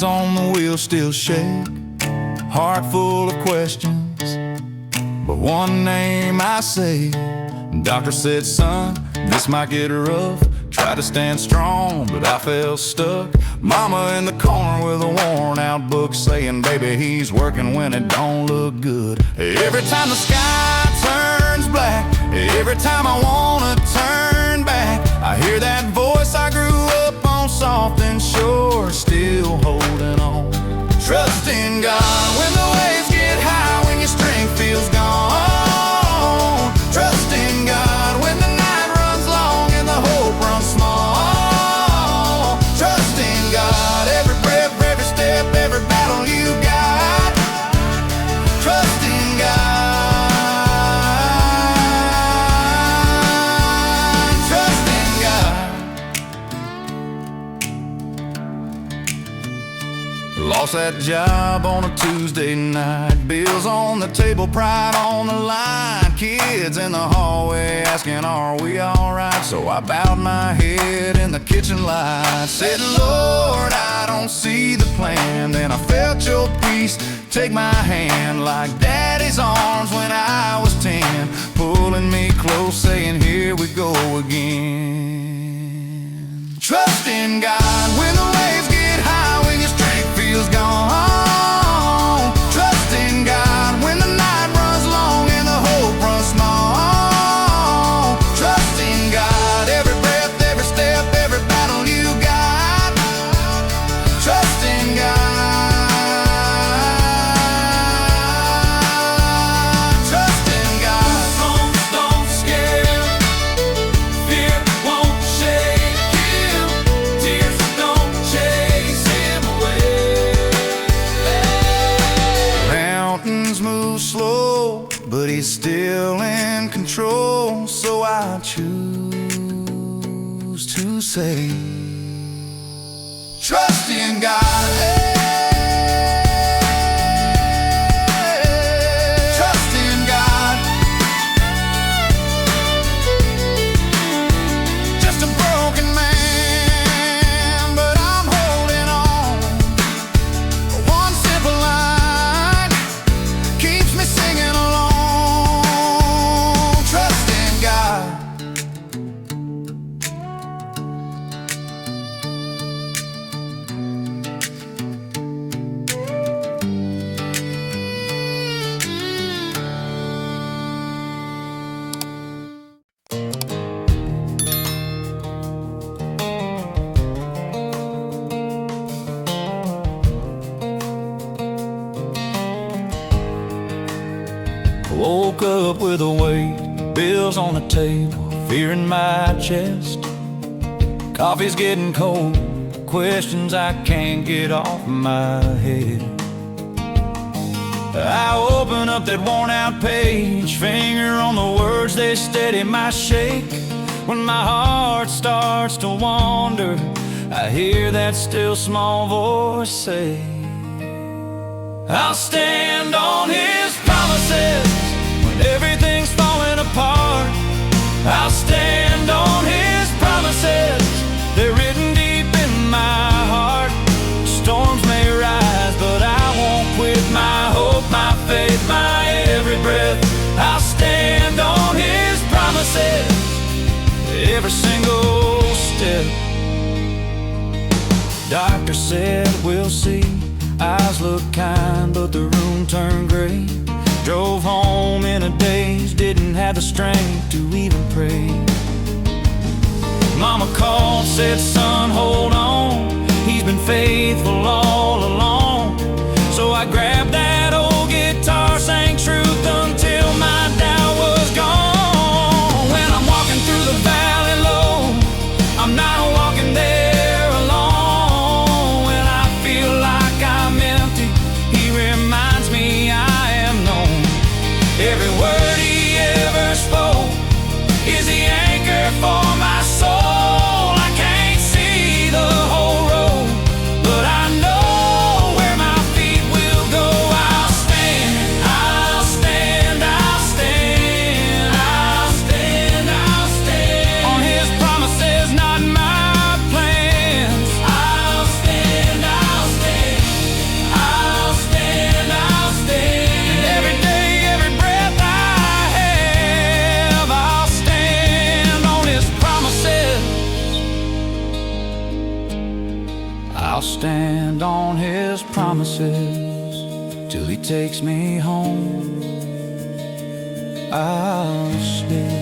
hands on the wheel still shake, heart full of questions, but one name I say. Doctor said, son, this might get rough. Tried to stand strong, but I felt stuck. Mama in the corner with a worn out book, saying, baby, he's working when it don't look good. Every time the sky turns black, every time I wanna turn back, I hear that voice I grew up on, soft and sure, still holding on. Trust in God when the waves get high, when your strength feels gone. Trust in God when the night runs long and the hope runs small. Trust in God every breath, every step, every battle you got. Trust in God. Trust in God. Lost that job on a Tuesday night, bills on the table, pride on the line, kids in the hallway asking, are we alright? So I bowed my head in the kitchen light, said, Lord, I don't see the plan. Then I felt your peace take my hand like Daddy's arms when I was 10, pulling me close, saying, here we go again. Trust in God when the waves get high, when your strength feels gone. Trust in God when the night runs long and the hope runs small. Trust in God every breath, every step, every battle you got. Trust in God. Trust in God. Storms don't scare, fear won't shake him, tears don't chase him away. Mountains move slow, but he's still in control. So I choose to say, trust in God. Trust in God. Just a broken man, but I'm holding on. One simple line keeps me singing along. Trust in God. Woke up with a weight, bills on the table, fear in my chest. Coffee's getting cold, questions I can't get off my head. I open up that worn out page, finger on the words, they steady my shake. When my heart starts to wander, I hear that still small voice say, I'll stand on His promises when everything's falling apart. I'll stand on His promises, they're written deep in my heart. Storms may rise, but I won't quit my hope, my faith, my every breath. I'll stand on His promises, every single step. Doctor said we'll see, eyes look kind, but the room turned gray. Drove home in a daze, didn't have the strength to even pray. Mama called, said, son, hold on, He's been faithful all along. So I grabbed that old guitar, sang truth until my doubt was gone. When I'm walking through the valley low, I'm not walking there alone. When I feel like I'm empty, He reminds me I am known. Every word He ever spoke is the anchor for my soul. I can't see the whole road, but I know on His promises till He takes me home. I'll stay.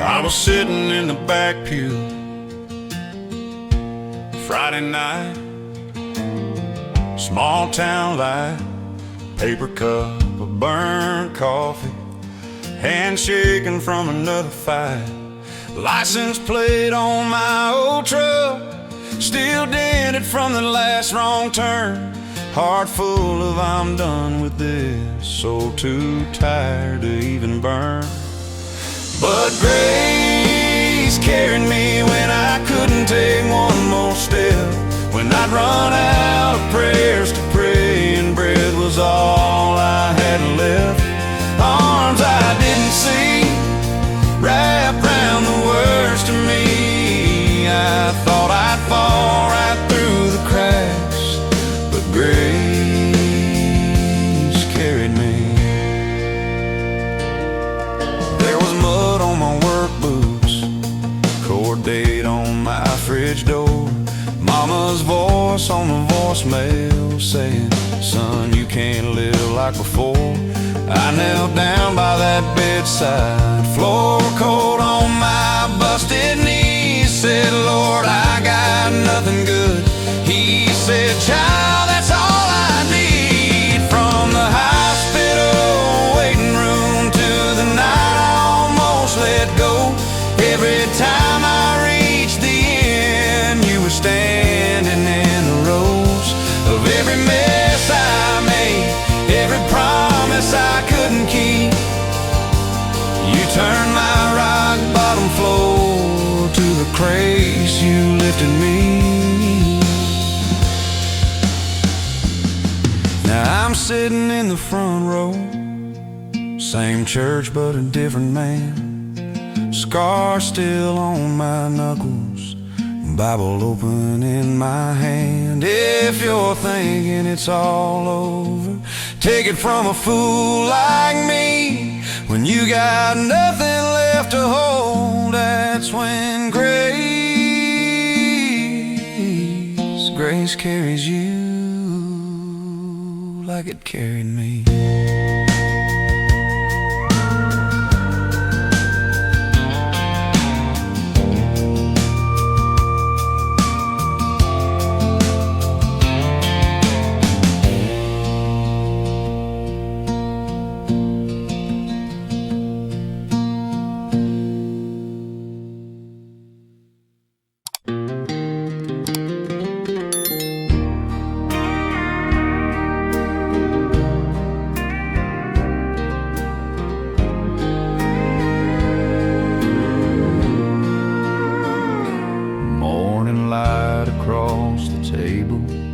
I was sitting in the back pew Friday night, small town light, paper cup of burnt coffee, hand shaking from another fight, license plate on my old truck, still dented from the last wrong turn, heart full of I'm done with this, soul too tired to even burn. But grace carried me when I couldn't take one more step, when I'd run out of prayers to pray and bread was all I had left. Arms I didn't see wrapped round the words to me. I thought I'd fall right through the cracks, but grace carried me. Date on my fridge door, mama's voice on the voicemail saying, son, you can't live like before. I knelt down by that bedside, floor cold on my busted knees, said, Lord, I got nothing good. He said, child, that's all I need. From the hospital waiting room to the night I almost let go, every time I reached the end, you were standing in the rows of every mess I made, every promise I couldn't keep. You turned my rock bottom floor to the grace you lifted me. Now I'm sitting in the front row, same church but a different man, scars still on my knuckles, Bible open in my hand. If you're thinking it's all over, take it from a fool like me. When you got nothing left to hold, that's when grace carries you like it carried me.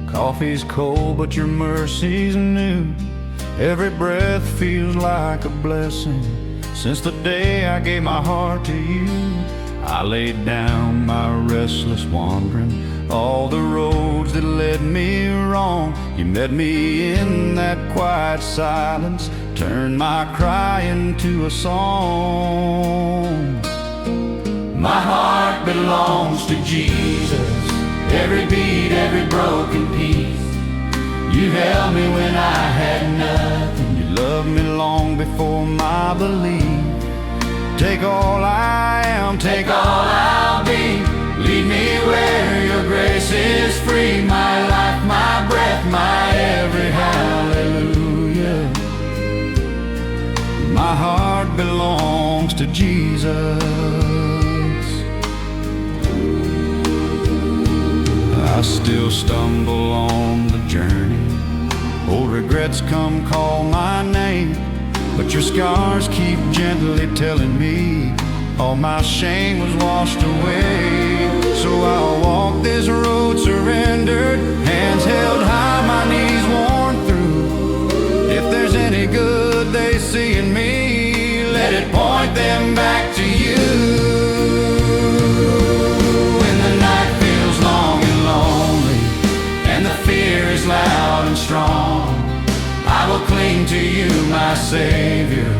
Coffee's cold, but your mercy's new. Every breath feels like a blessing. Since the day I gave my heart to you, I laid down my restless wandering, all the roads that led me wrong. You met me in that quiet silence, turned my cry into a song. My heart belongs to Jesus, every beat, every broken piece. You held me when I had nothing. You loved me long before my belief. Take all I am, take all I'll be. Lead me where your grace is free. My life, my breath, my every hallelujah. to Jesus. I still stumble on the journey. Old regrets come call my name, but your scars keep gently telling me all my shame was washed away. So I'll walk this road surrendered, hands held high, my knees worn through. If there's any good they see in me, let it point them back to you. When the night feels long and lonely, and the fear is loud and strong, I will cling to you, my Savior.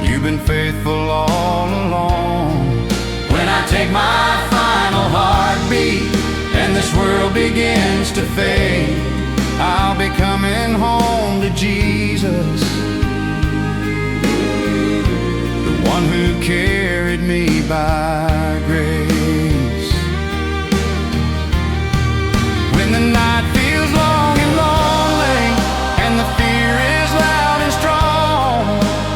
You've been faithful all along. When I take my final heartbeat and this world begins to fade, I'll be coming home to Jesus, the one who carried me by grace. When the night feels long and lonely, and the fear is loud and strong,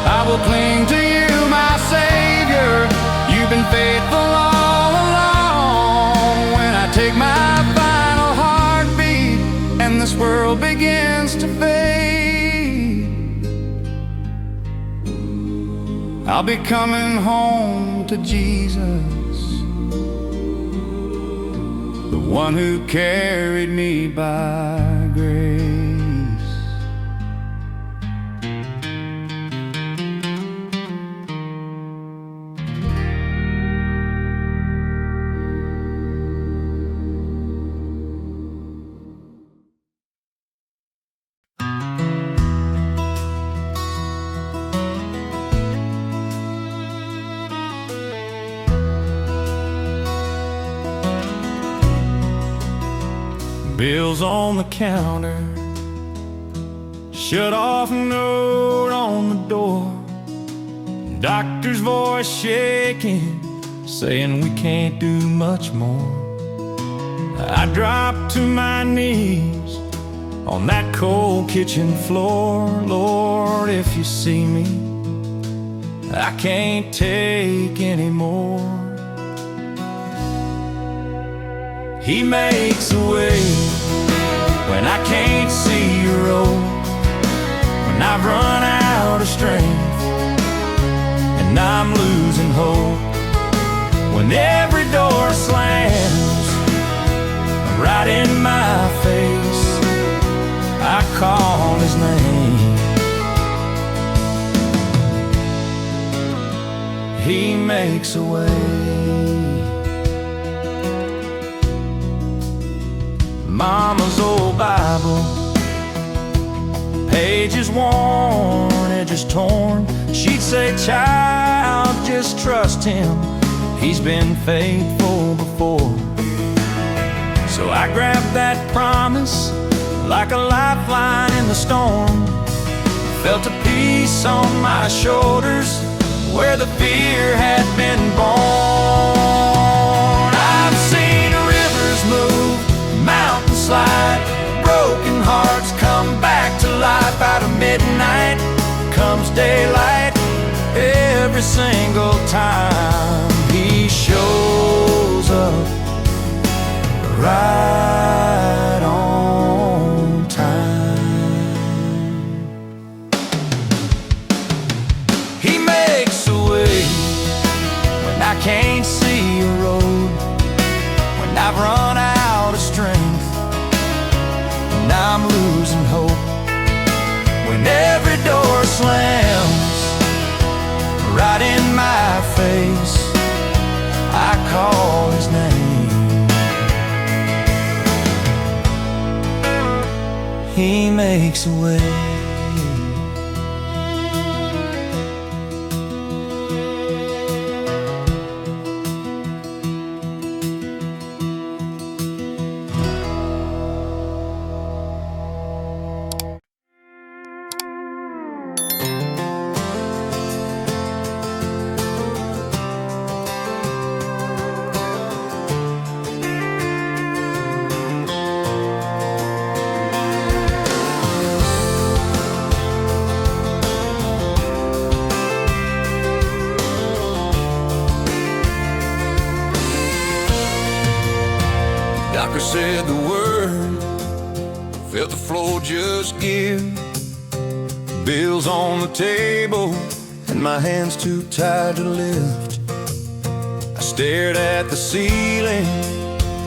I will cling to you, my Savior. You've been faithful all along. When I take my final heartbeat and this world begins to fade, I'll be coming home to Jesus, the one who carried me by grace. Bills on the counter, shut off note on the door, doctor's voice shaking, saying we can't do much more. I drop to my knees on that cold kitchen floor. Lord, if you see me, I can't take any more. He makes a way when I can't see a road, when I've run out of strength and I'm losing hope, when every door slams right in my face, I call his name. He makes a way. Mama's old Bible, pages worn, edges torn. She'd say, child, just trust him, he's been faithful before. So I grabbed that promise like a lifeline in the storm, felt a peace on my shoulders where the fear had been born. I've seen rivers move, mountains slide, broken hearts come back to life. Out of midnight comes daylight, every single time he shows up right on time. He makes a way when I can't see a road, when I've run out of strength and I'm losing hope, when every door slams right in my face, I call his name. He makes a way. floor just give. Bills on the table and my hands too tired to lift. I stared at the ceiling,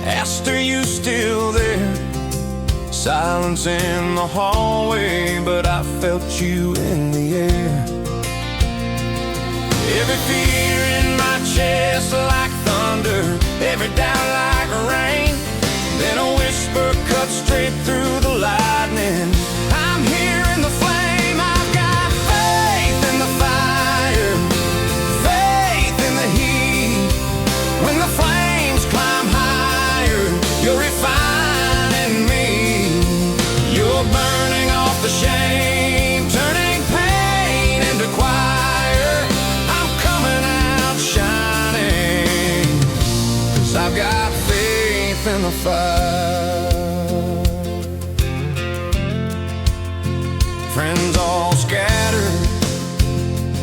asked, are you still there? Silence in the hallway, but I felt you in the air. Every fear in my chest like thunder, every doubt like rain. Then a whisper cut straight through the lightning. I'm here in the flame, I've got faith in the fire, faith in the heat. When the flames climb higher, you're refining me. You're burning off the shame, turning pain into choir. I'm coming out shining, 'cause I've got faith in the fire. Friends all scattered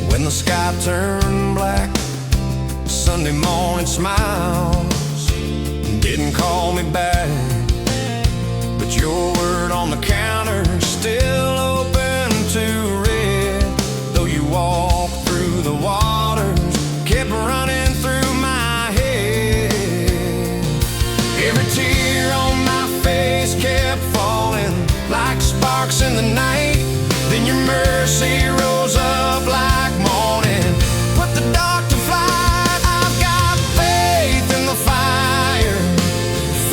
when the sky turned black. Sunday morning smiles didn't call me back, but your word on the counter still open to read. Though you walked through the waters, kept running through my head. Every tear on my face kept falling like sparks in the night. Then your mercy rose up like morning, put the dark to flight. I've got faith in the fire,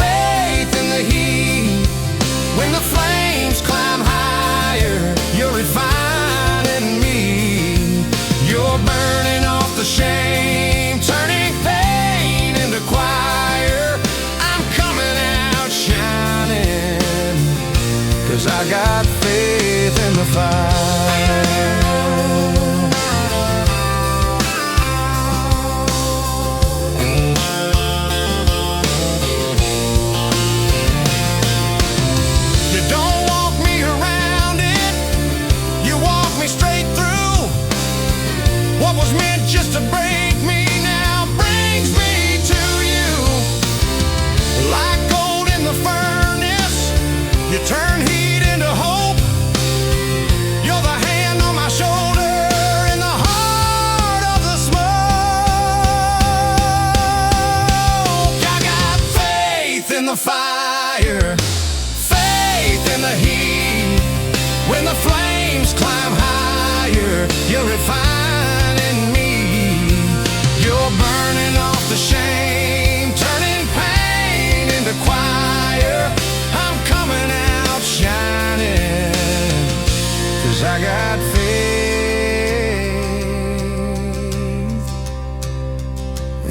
faith in the heat. When the flames climb higher, you're refining me. You're burning off the shame, turning pain into choir. I'm coming out shining, 'cause I got faith in the fire. You don't walk me around it, you walk me straight through. What was meant just to break me now brings me to you. Like gold in the furnace, you turn heat into hope. You're the hand on my shoulder in the heart of the smoke. I got faith in the fire, faith in the heat. When the flames climb higher, you're refining me. You're burning off the shame, turning pain into choir. I'm coming out shining, 'cause I got faith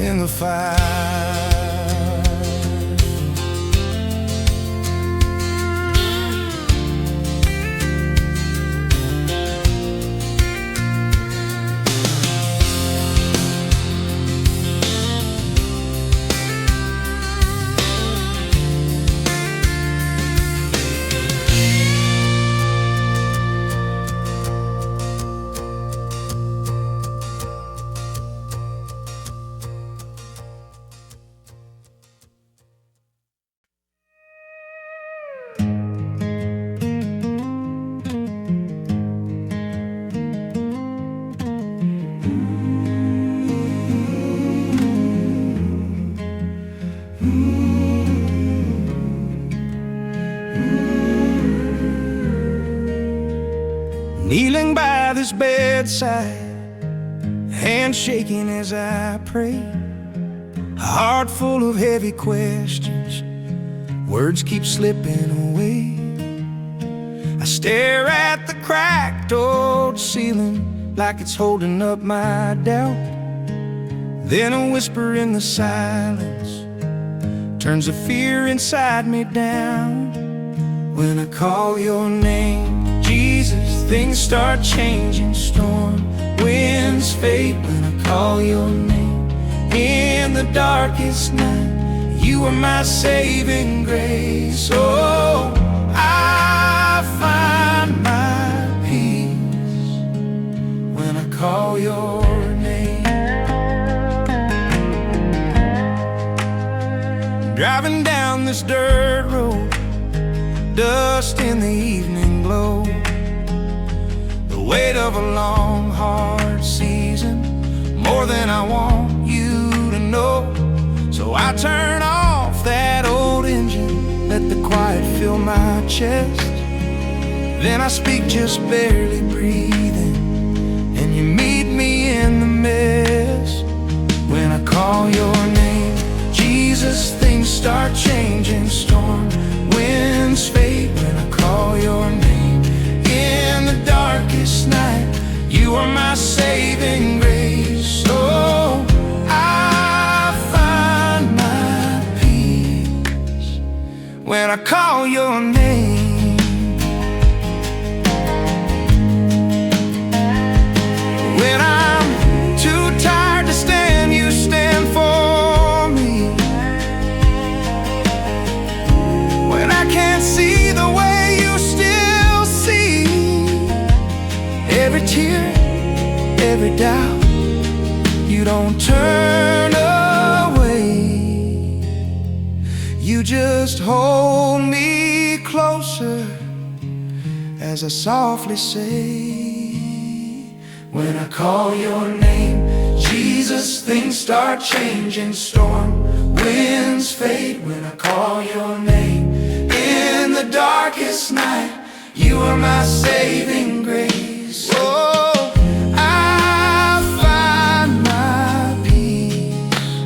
in the fire. Kneeling by this bedside, hand shaking as I pray, a heart full of heavy questions, words keep slipping away. I stare at the cracked old ceiling like it's holding up my doubt. Then a whisper in the silence turns the fear inside me down. When I call your name, Jesus, things start changing. Storm winds fade when I call your name. In the darkest night, you are my saving grace. Oh, I find my peace when I call your name. Driving down this dirt road, dust in the evening glow. The weight of a long, hard season, more than I want you to know. So I turn off that old engine, let the quiet fill my chest. Then I speak just barely breathing, and you meet me in the mess. When I call your name, Jesus, things start changing. Storm winds fade when I call your name. In the darkest night, you are my saving grace. Oh, I find my peace when I call your name. When I'm too tired to stand, you stand for me. When I can't see the way, you still see. Every tear, every doubt, you don't turn away. You just hold me closer as I softly say, when I call your name, Jesus, things start changing. Storm winds fade when I call your name. In the darkest night, you are my saving grace. Oh, I find my peace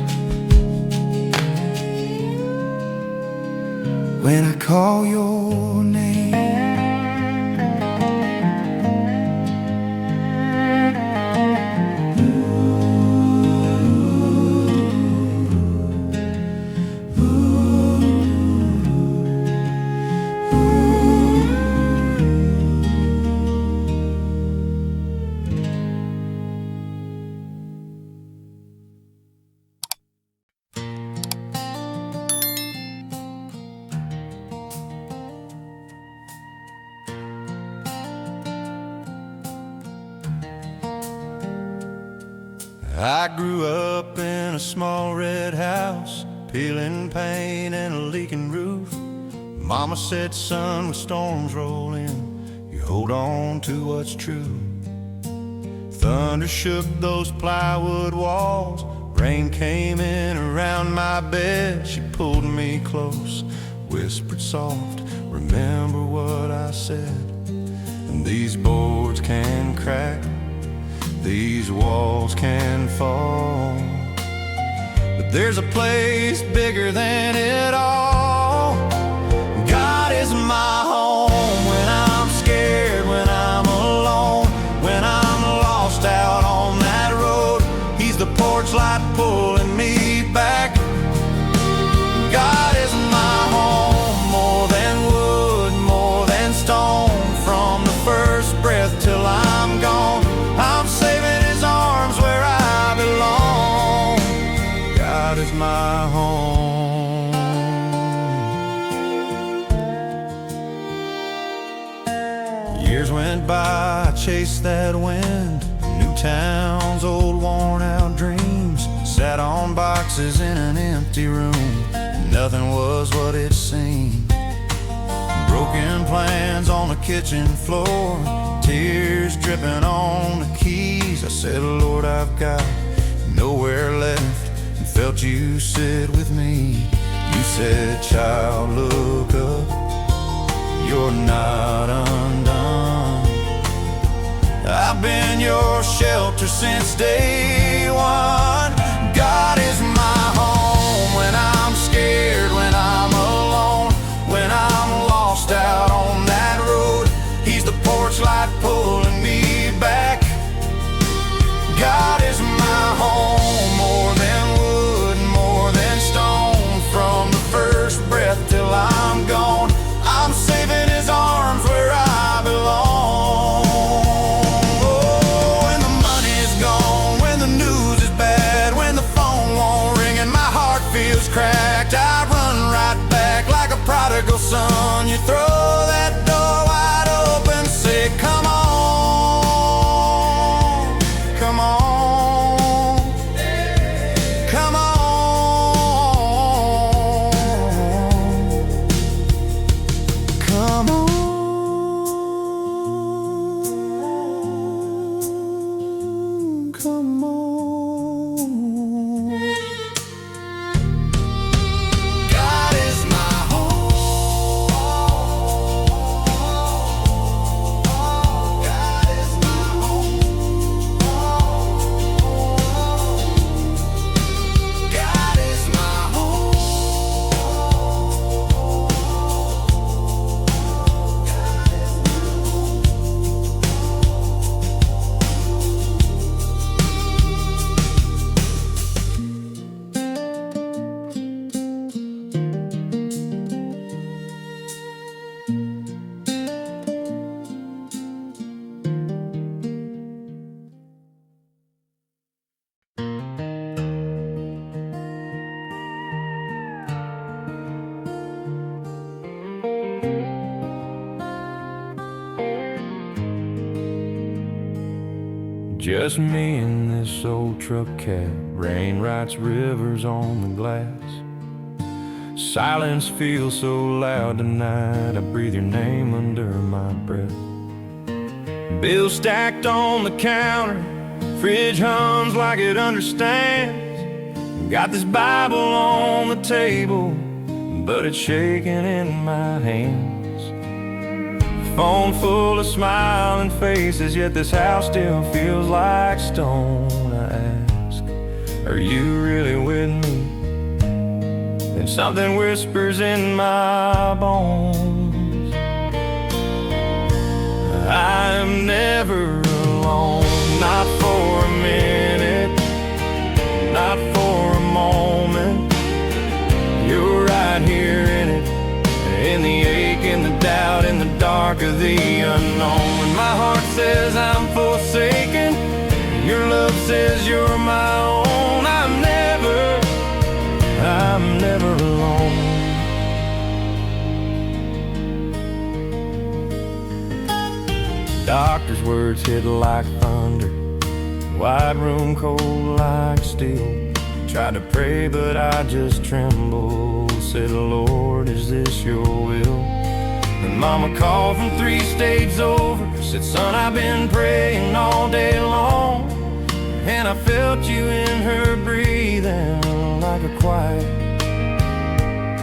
when I call your name. I grew up in a small red house, peeling paint and a leaking roof. Mama said, son, when storms roll in, you hold on to what's true. Thunder shook those plywood walls, rain came in around my bed. She pulled me close, whispered soft, remember what I said. And these boards can crack, these walls can fall, but there's a place bigger than it all. God is my home when I'm scared, when I'm alone, when I'm lost out on that road. He's the porch light pulling me back. God is my home, more than wood, more than stone. From the first breath till I'm gone, I'm safe in His arms where I belong. God is my home. Years went by, I chased that wind. New towns, old worn out dreams. Sat on boxes in an empty room. Nothing was what it seemed. Broken plans on the kitchen floor, tears dripping on the keys. I said, Lord, I've got nowhere left, and felt you sit with me. You said, child, look up, you're not undone. I've been your shelter since day one. God is my home when I'm scared, when I'm alone, when I'm lost out on that road. He's the porch light pulling me back. God is my home, more than wood, more than stone. From the first breath till I'm gone, I'm safe in His arms where I belong. Oh, when the money's gone, when the news is bad, when the phone won't ring and my heart feels cracked, I run right back like a prodigal son. You throw that door wide open, say, come on, come on, come on, come Just me and this old truck cab. Rain writes rivers on the glass. Silence feels so loud tonight, I breathe your name under my breath. Bills stacked on the counter, fridge hums like it understands. Got this Bible on the table, but it's shaking in my hands. Phone full of smiling faces, yet this house still feels like stone. I ask, are you really with me? Then something whispers in my bones, I'm never alone. Not for a minute, not for a moment. You're right here in it, in the ache, in the doubt, in the dark of the unknown. When my heart says I'm forsaken, your love says you're my own. I'm never alone. Doctor's words hit like thunder, wide room cold like steel. Tried to pray but I just trembled. Said, Lord, is this your will? And Mama called from 3 states over. Said, son, I've been praying all day long. And I felt you in her breathing like a quiet,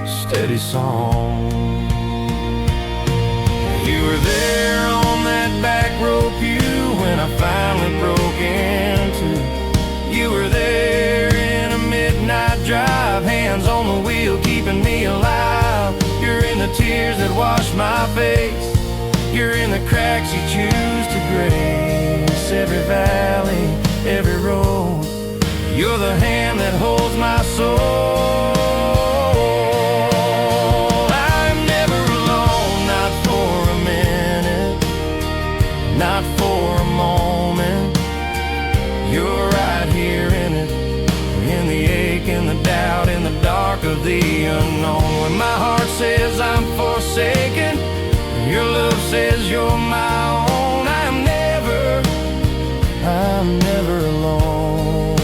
steady song. You were there on that back row pew when I finally broke into. You were there in a midnight drive, hands on the wheel keeping me alive. You're in the tears that wash my face. You're in the cracks you choose to grace. Every valley, every road, you're the hand that holds my soul. I'm never alone, not for a minute, not for a moment. You're right here in it, in the ache, in the doubt, in the dark of the unknown. When my heart says I'm forsaken, your love says you're my own. I'm never alone.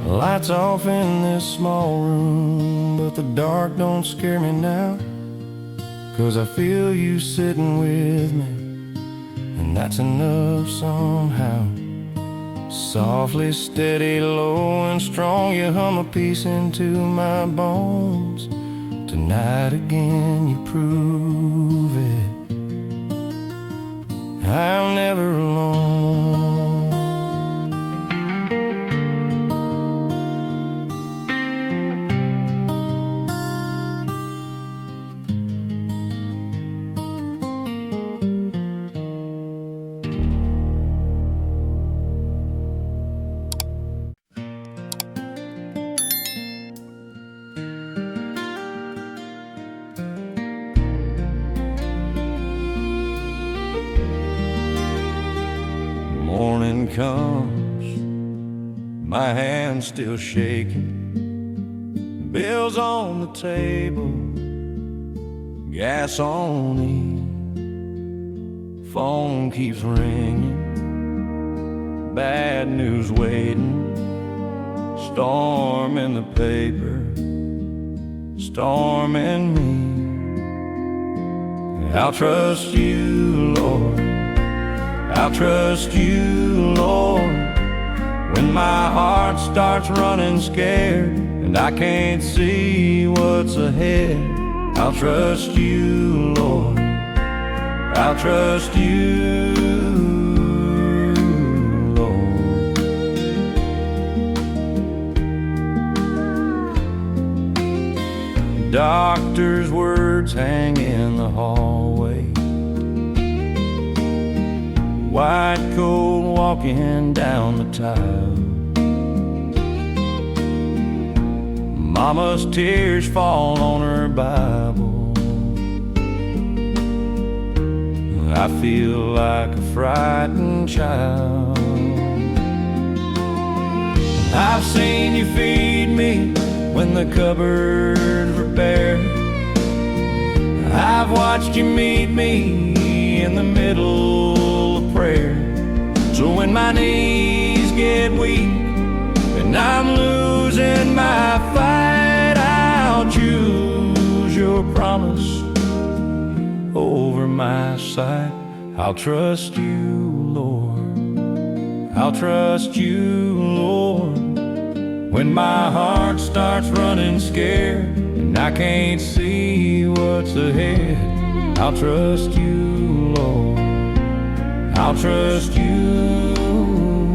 Lights off in this small room, but the dark don't scare me now, 'cause I feel you sitting with me, and that's enough somehow. Softly, steady, low and strong, you hum a piece into my bones. Tonight again you prove it, I'm never alone. Morning comes, my hand's still shaking. Bills on the table, gas on E. Phone keeps ringing, bad news waiting. Storm in the paper, storm in me. I'll trust you, Lord, I'll trust you, Lord, when my heart starts running scared and I can't see what's ahead. I'll trust you, Lord, I'll trust you, Lord. Doctor's words hang in the hallway, white cold walking down the tile. Mama's tears fall on her Bible. I feel like a frightened child. I've seen you feed me when the cupboards were bare. I've watched you meet me me in the middle of prayer. So when my knees get weak and I'm losing my fight, I'll choose your promise over my sight. I'll trust you, Lord. I'll trust you, Lord. When my heart starts running scared and I can't see what's ahead, I'll trust you, Lord. I'll trust you, Lord.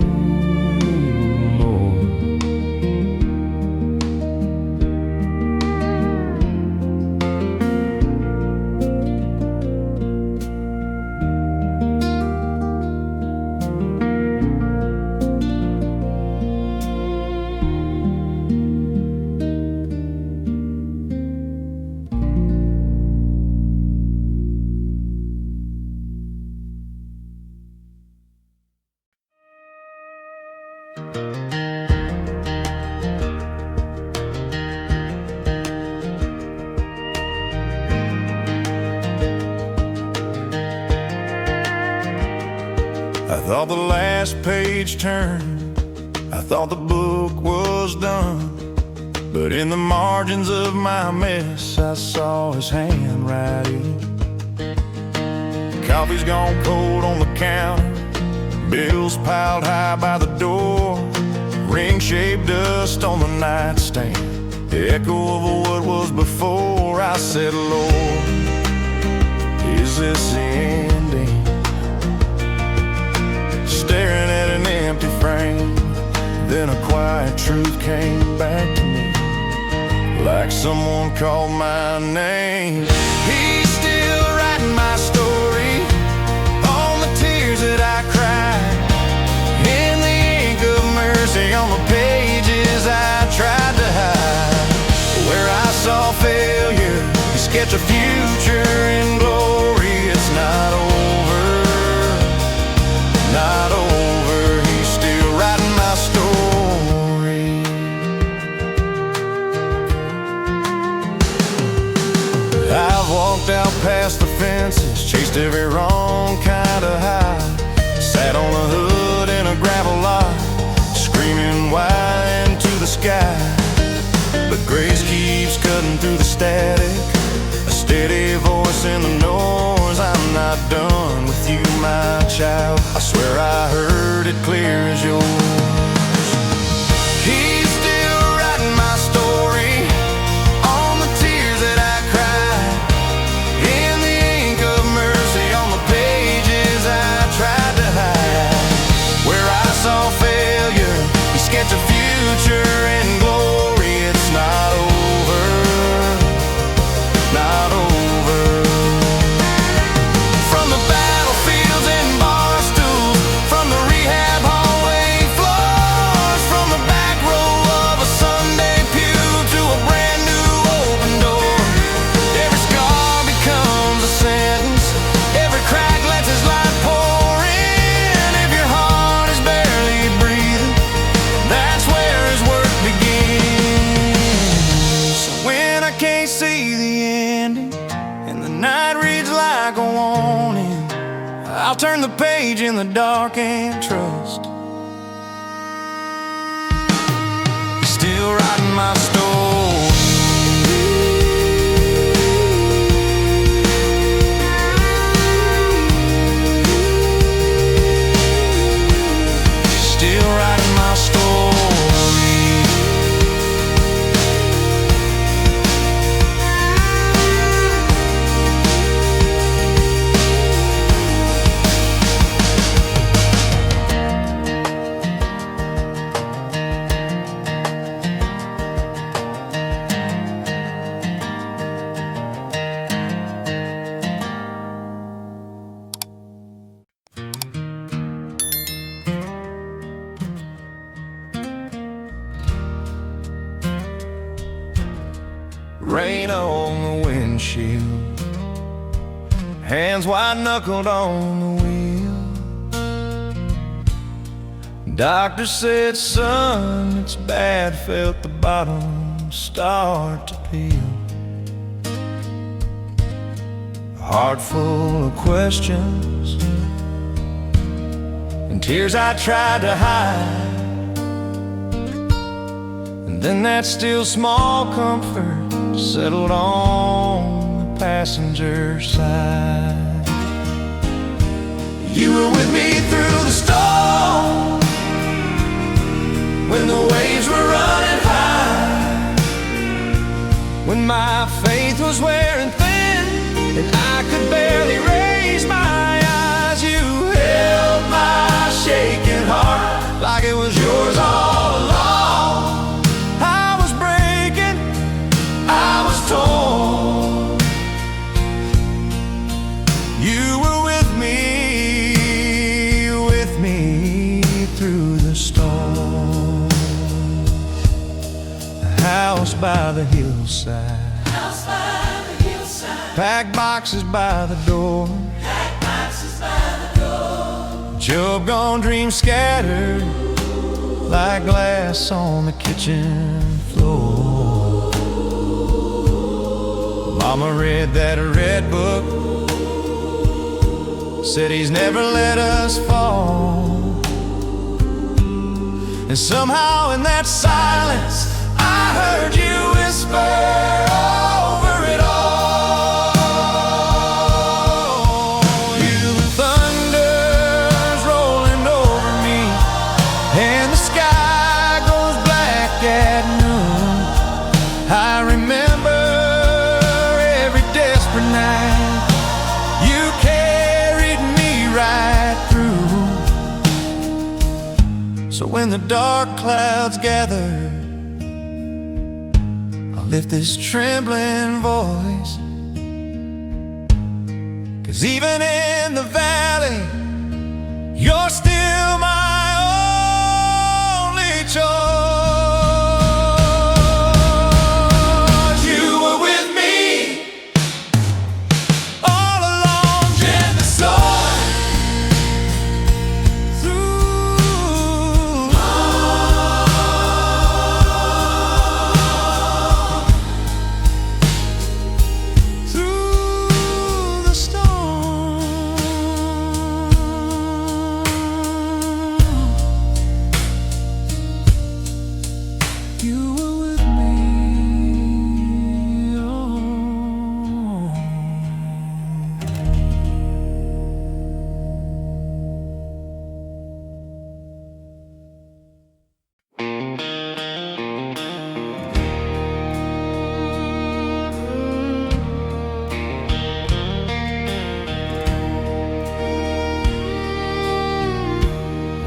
I thought the last page turned, I thought the book was done, but in the margins of my mess I saw his handwriting. Coffee's gone cold on the counter, bills piled high by the door, ring-shaped dust on the nightstand, the echo of what was before. I said, Lord, is this the ending? Staring at an empty frame, then a quiet truth came back to me, like someone called my name. He's still writing my story, all the tears that I cried, in the ink of mercy on the pages I tried to hide. Where I saw failure, he sketched a future in glory. It's not over, not over. He's still writing my story. I've walked out past the fences, chased every wrong kind of high, sat on the hood in a gravel lot, screaming wide into the sky. But grace keeps cutting through the static, a steady voice in the noise. I'm not done with you, my child. I swear I heard it clear as yours. He's still writing my story, on the tears that I cried, in the ink of mercy on the pages I tried to hide. Where I saw failure, he sketched a future in glory. It's not over, not over. From the battlefields and bar stools, from the rehab hallway floors, from the back row of a Sunday pew to a brand new open door, every scar becomes a sentence, every crack lets his light pour in. If your heart is barely breathing, that's where his work begins. So when I can't see the ending and the night reads like a warning, I'll turn the page in the dark and trust. He's still writing my story. He's still writing my story. Rain on the windshield, hands wide-knuckled on the wheel. Doctor said, son, it's bad. Felt the bottom start to peel. heart full of questions and tears I tried to hide. And then that still small comfort settled on the passenger side. You were with me through the storm, when the waves were running high, when my faith was wearing thin and I could barely raise my eyes. You held my shaking heart like it was yours all along. I was breaking, I was torn. You were with me through the storm. A house by the hillside, packed boxes by the door, job gone, dreams scattered like glass on the kitchen floor. Mama read that red book, said he's never let us fall. And somehow in that silence I heard you whisper over it all. Thunder's rolling over me and the sky goes black at noon. I remember every desperate night you carried me right through. So when the dark clouds gather, I'll lift this trembling voice, 'cause even in the valley, you're still my only choice. You were with me all along in the storm,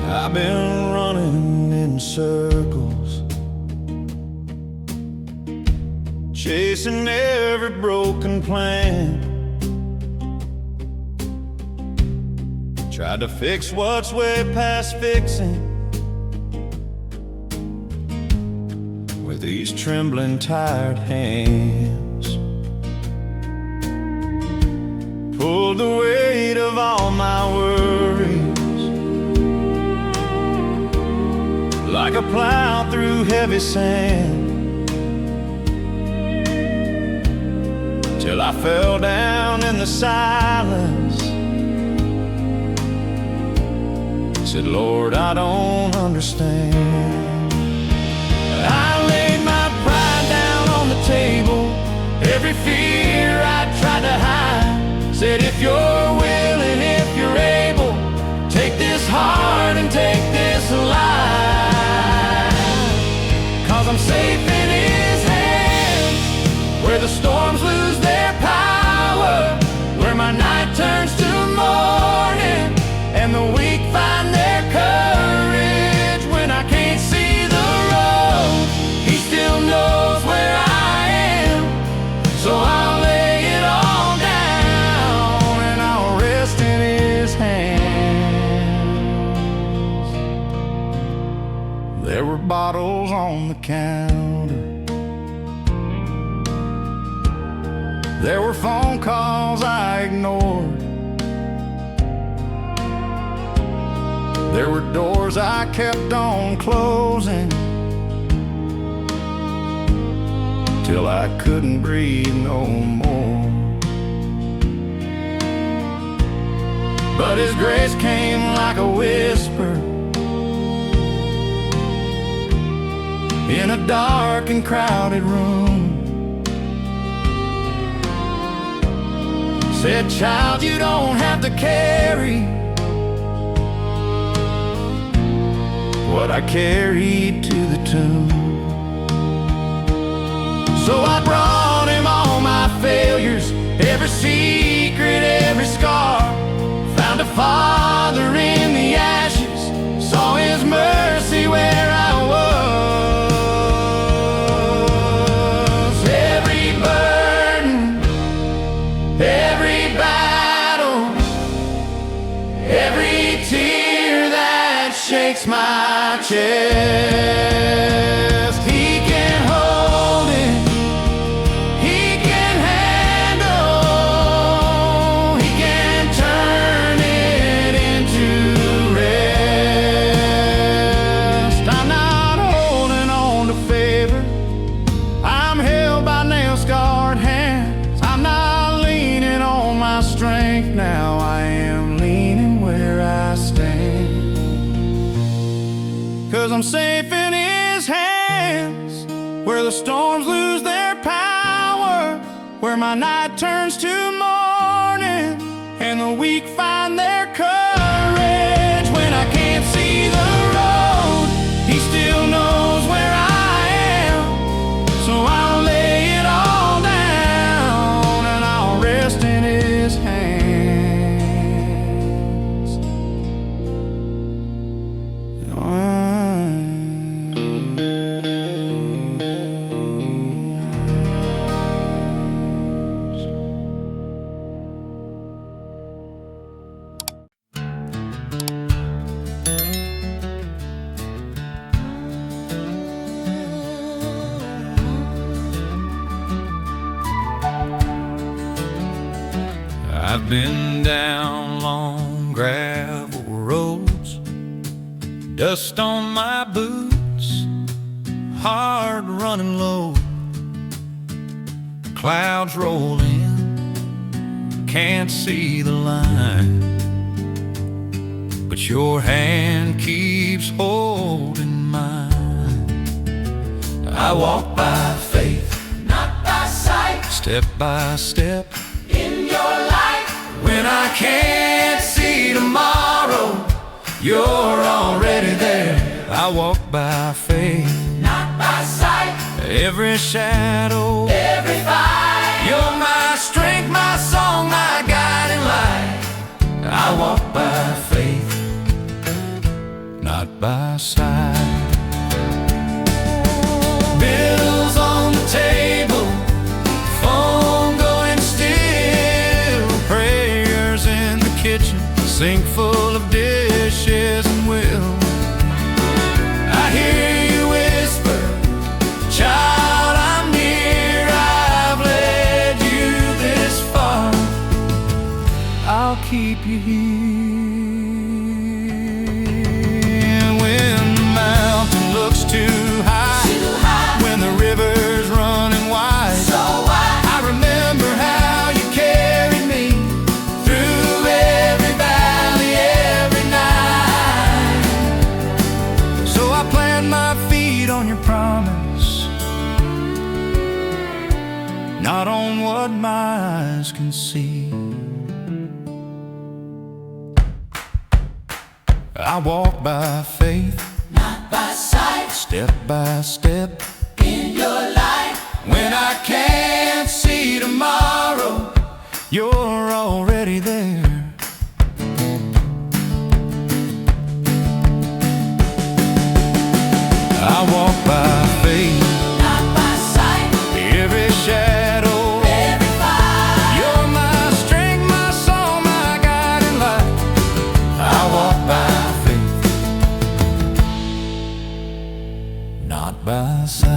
I've been running in circles, chasing every broken plan, tried to fix what's way past fixing with these trembling, tired hands. Pulled the weight of all my worries like a plow through heavy sand, till I fell down in the silence. Said, Lord, I don't understand. I laid my pride down on the table, every fear I tried to hide. Said, if you're willing, if you're able, take this heart and take this life. 'Cause I'm safe in His hands, where the storms lose their power, where my night turns to morning and the weak find their courage. When I can't see the road, He still knows where I am. So I'll lay it all down and I'll rest in His hands. There were bottles on the counter, there were phone calls I ignored, there were doors I kept on closing, till I couldn't breathe no more. but His grace came like a whisper in a dark and crowded room. Said, child, you don't have to carry what I carried to the tomb. So I brought Him all my failures, every secret, every scar. Found a Father in the ashes, saw His mercy where I was. Every burden, every battle, every tear that shakes my chest, He can hold it, He can handle, He can turn it into rest. I'm not holding on to favor, I'm held by nail-scarred hands. I'm not leaning on my strength now, I am leaning where I stand. 'Cause I'm safe in His hands, where the storms lose their power, where my night turns to morning and the weak find their courage. When I can't see the road, He still knows where I am. So I'll lay it all down and I'll rest in His hands. I've been down long gravel roads, dust on my boots, hard running low. Clouds roll in, can't see the line, but your hand keeps holding mine. I walk by faith, not by sight, step by step. in your light. When I can't see tomorrow, you're already there. I walk by faith, Not by sight, every shadow, every fight. you're my strength, my song, my guiding light. I walk by faith, not by sight. Bills on the table, phone going still, prayers in the kitchen, sink full of dishes and will. I hear you whisper, child, I'm near, I've led you this far, I'll keep you here. When the mountain looks too high, Too high, when the river's running wide, so wide. I remember how you carried me through every valley, every night. So I plant my feet on your promise, not on what my eyes can see. I walk by faith, Not by sight, step by step. in your light. When I can't see tomorrow, you're already there. I walk by faith, Not by sight, every shadow, every fight. you're my strength, my song, my guiding light. I walk by faith, not by sight.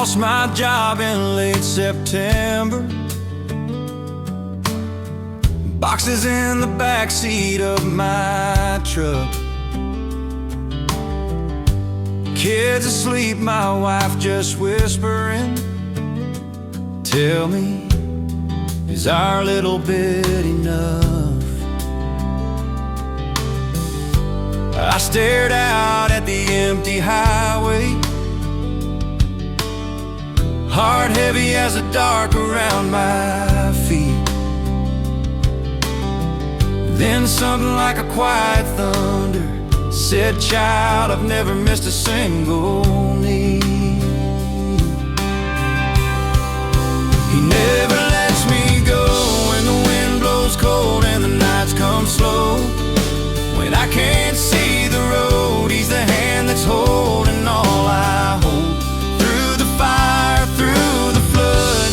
lost my job in late September. Boxes in the backseat of my truck. Kids asleep, my wife just whispering. Tell me, is our little bit enough? I stared out at the empty highway, heart heavy as the dark around my feet. Then something like a quiet thunder said, child, I've never missed a single need. He never lets me go when the wind blows cold and the nights come slow. When I can't see the road, he's the hand that's holding all I hold. Through the fire, through the flood,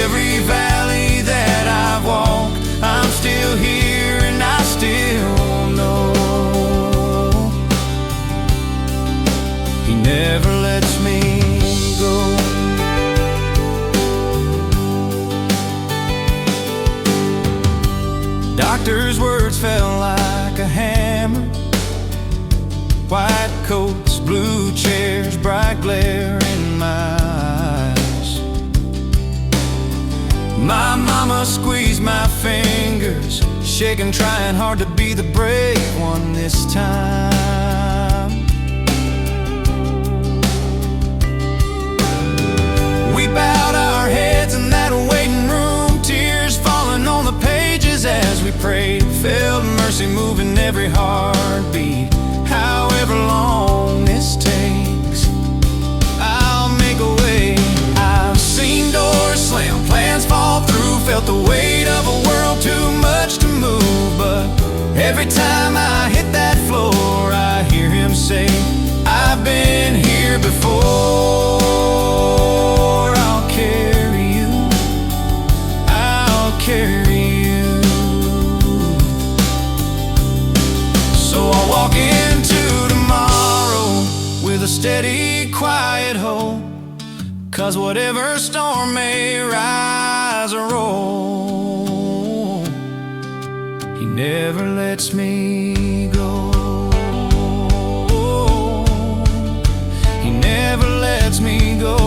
every valley that I've walked, I'm still here and I still know he never lets me go. Doctor's words fell like a hammer. White coats, blue chairs, bright glare in my eyes. My mama squeezed my fingers, shaking, trying hard to be the brave one this time. We bowed our heads in that waiting room, tears falling on the pages as we prayed. Felt mercy moving every heartbeat. However long this takes, I'll make a way. I've seen doors slam, plans fall through, felt the weight of a world too much to move. But every time I hit that floor, I hear him say, I've been here before. I'll carry you, I'll carry you. So I'll walk into tomorrow with a steady, quiet hope, 'cause whatever storm may rise or roll, he never lets me go. He never lets me go.